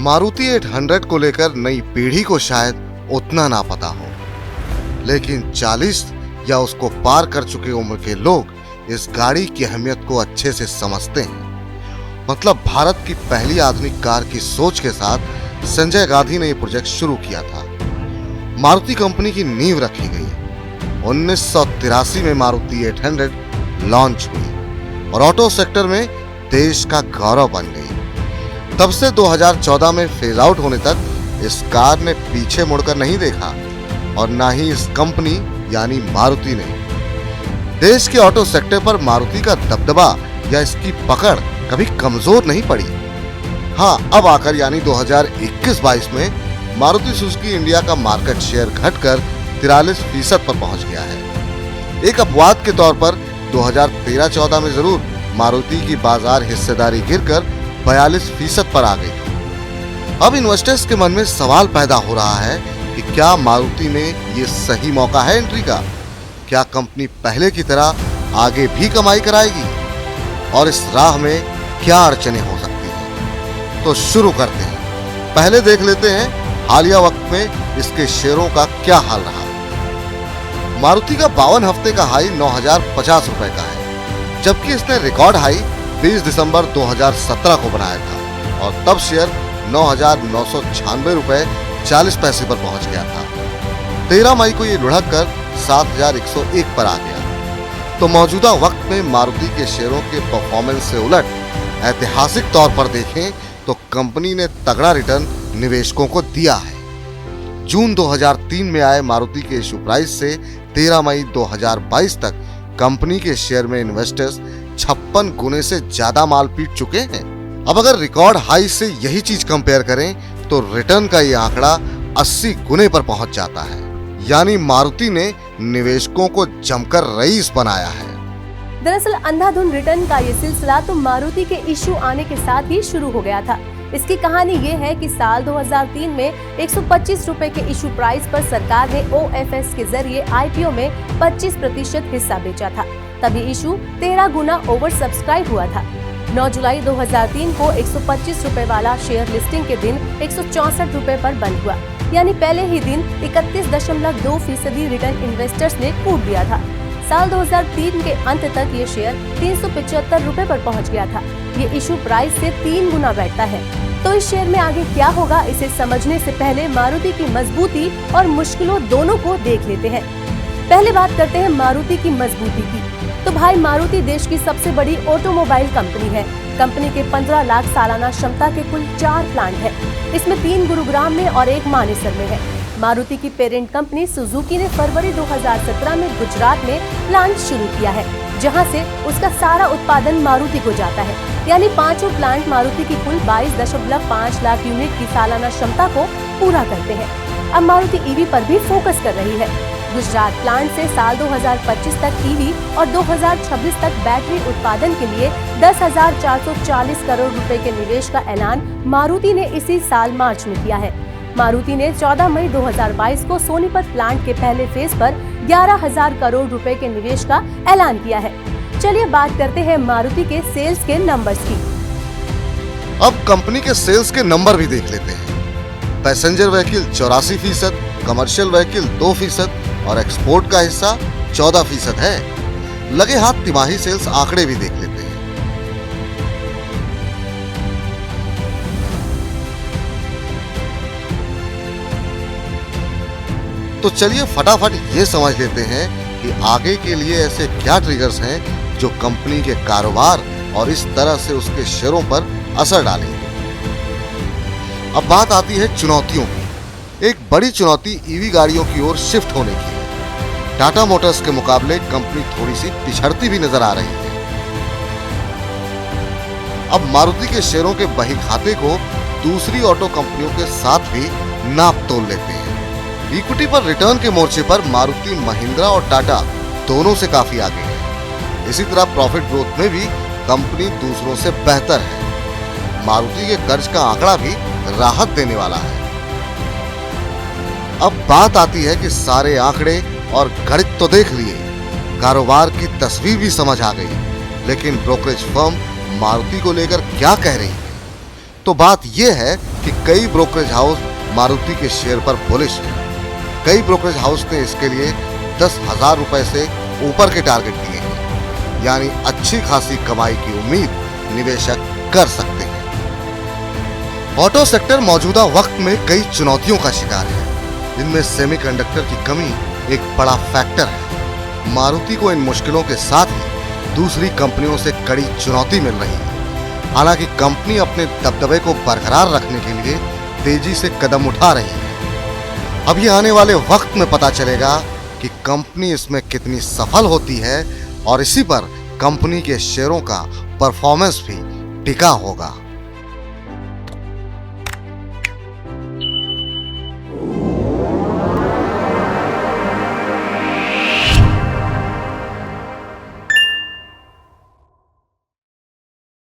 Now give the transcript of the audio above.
मारुति 800 को लेकर नई पीढ़ी को शायद उतना ना पता हो, लेकिन 40 या उसको पार कर चुके उम्र के लोग इस गाड़ी की अहमियत को अच्छे से समझते हैं। मतलब भारत की पहली आधुनिक कार की सोच के साथ संजय गांधी ने यह प्रोजेक्ट शुरू किया था। मारुति कंपनी की नींव रखी गई। 1983 में मारुति 800 लॉन्च हुई और ऑटो सेक्टर में देश का गौरव बन गई। तब से 2014 में फेज आउट होने तक इस कार ने पीछे मुड़कर नहीं देखा और ना ही इस कंपनी यानी मारुति ने। देश के ऑटो सेक्टर पर मारुति का दबदबा या इसकी पकड़ कभी कमजोर नहीं पड़ी। हाँ, अब आकर यानी 2021-22 में मारुति सुजुकी इंडिया का मार्केट शेयर घटकर 43% पर पहुंच गया है। एक अपवाद के तौर पर 2013-14 में जरूर मारुति की बाजार हिस्सेदारी गिरकर 42% पर आ गई। अब इन्वेस्टर्स के मन में सवाल पैदा हो रहा है कि क्या मारुति में ये सही मौका है एंट्री का? क्या कंपनी पहले की तरह आगे भी कमाई कराएगी? और इस राह में क्या अड़चनें हो सकती हैं? तो शुरू करते हैं। पहले देख लेते हैं हालिया वक्त में इसके शेयरों का क्या हाल रहा। मारुति का 52 हफ्ते का हाई 9,050 रुपए का है, जबकि इसने रिकॉर्ड हाई 20 दिसंबर 2017 को बनाया था और तब शेयर 9,996 रुपए 40 पैसे पर पहुंच गया था। 13 मई को ये लुढ़क कर 7,101 पर आ गया। तो मौजूदा वक्त में मारुति के शेयरों के परफॉर्मेंस से उलट ऐतिहासिक तौर पर देखें तो कंपनी ने तगड़ा रिटर्न निवेशकों को दिया है। जून 2003 में आए मारुति के इशू प्राइस से 13 मई 2022 तक कंपनी के शेयर में इन्वेस्टर्स 56 गुने से ज्यादा माल पीट चुके हैं। अब अगर रिकॉर्ड हाई से यही चीज कंपेयर करें तो रिटर्न का ये आंकड़ा 80 गुने पर पहुंच जाता है। यानी मारुति ने निवेशकों को जमकर रईस बनाया है। दरअसल अंधाधुंध रिटर्न का ये सिलसिला तो मारुति के इशू आने के साथ ही शुरू हो गया था। इसकी कहानी ये है कि साल 2003 में 125 रुपए के इशू प्राइस पर सरकार ने OFS के जरिए IPO में 25% हिस्सा बेचा था। तभी इशू 13 गुना ओवर सब्सक्राइब हुआ था। 9 जुलाई 2003 को 125 रुपए वाला शेयर लिस्टिंग के दिन 164 रुपए पर बंद हुआ, यानी पहले ही दिन 31.2% रिटर्न इन्वेस्टर्स ने कूद दिया था। साल 2003 के अंत तक ये शेयर 375 रुपए पर पहुंच गया था। ये इशू प्राइस से 3 गुना बैठता है। तो इस शेयर में आगे क्या होगा, इसे समझने से पहले मारुति की मजबूती और मुश्किलों दोनों को देख लेते हैं। पहले बात करते हैं मारुति की मजबूती की। तो भाई, मारुति देश की सबसे बड़ी ऑटोमोबाइल कंपनी है। कंपनी के 15 लाख सालाना क्षमता के कुल 4 प्लांट है। इसमें 3 गुरुग्राम में और 1 मानेसर में है। मारुति की पेरेंट कंपनी सुजुकी ने फरवरी 2017 में गुजरात में प्लांट शुरू किया है, जहां से उसका सारा उत्पादन मारुति को जाता है। यानी 5 प्लांट मारुति की कुल 22.5 लाख यूनिट की सालाना क्षमता को पूरा करते हैं। अब मारुति ईवी पर भी फोकस कर रही है। गुजरात प्लांट से साल 2025 तक ईवी और 2026 तक बैटरी उत्पादन के लिए 10,440 करोड़ रुपए के निवेश का ऐलान मारुति ने इसी साल मार्च में किया है। मारुति ने 14 मई 2022 को सोनीपत प्लांट के पहले फेज पर 11,000 करोड़ रुपए के निवेश का ऐलान किया है। चलिए बात करते हैं मारुति के सेल्स के नंबर्स की। अब कंपनी के सेल्स के नंबर भी देख लेते हैं। पैसेंजर व्हीकल 84%, कमर्शियल व्हीकल 2% और एक्सपोर्ट का हिस्सा 14% है। लगे हाथ तिमाही सेल्स आंकड़े भी देख लेते हैं। तो चलिए फटाफट ये समझ लेते हैं कि आगे के लिए ऐसे क्या ट्रिगर्स हैं जो कंपनी के कारोबार और इस तरह से उसके शेयरों पर असर डालेंगे। अब बात आती है चुनौतियों की। एक बड़ी चुनौती ईवी गाड़ियों की ओर शिफ्ट होने की है। टाटा मोटर्स के मुकाबले कंपनी थोड़ी सी पिछड़ती भी नजर आ रही है। अब मारुति के शेयरों के बही खाते को दूसरी ऑटो कंपनियों के साथ भी नाप तोल लेते हैं। इक्विटी पर रिटर्न के मोर्चे पर मारुति, महिंद्रा और टाटा दोनों से काफी आगे है। इसी तरह प्रॉफिट ग्रोथ में भी कंपनी दूसरों से बेहतर है। मारुति के कर्ज का आंकड़ा भी राहत देने वाला है। अब बात आती है कि सारे आंकड़े और गणित तो देख लिए, कारोबार की तस्वीर भी समझ आ गई, लेकिन ब्रोकरेज फर्म मारुति को लेकर क्या कह रही है, तो बात यह है कि कई ब्रोकरेज हाउस मारुति के शेयर पर बुलिश हैं। कई ब्रोकरेज हाउस ने इसके लिए 10,000 रुपए से ऊपर के टारगेट दिए हैं, यानी अच्छी खासी कमाई की उम्मीद निवेशक कर सकते हैं। ऑटो सेक्टर मौजूदा वक्त में कई चुनौतियों का शिकार है, जिनमें सेमीकंडक्टर की कमी एक बड़ा फैक्टर है। मारुति को इन मुश्किलों के साथ ही दूसरी कंपनियों से कड़ी चुनौती मिल रही है। हालांकि कंपनी अपने दबदबे को बरकरार रखने के लिए तेजी से कदम उठा रही है। अब ये आने वाले वक्त में पता चलेगा कि कंपनी इसमें कितनी सफल होती है और इसी पर कंपनी के शेयरों का परफॉर्मेंस भी टिका होगा।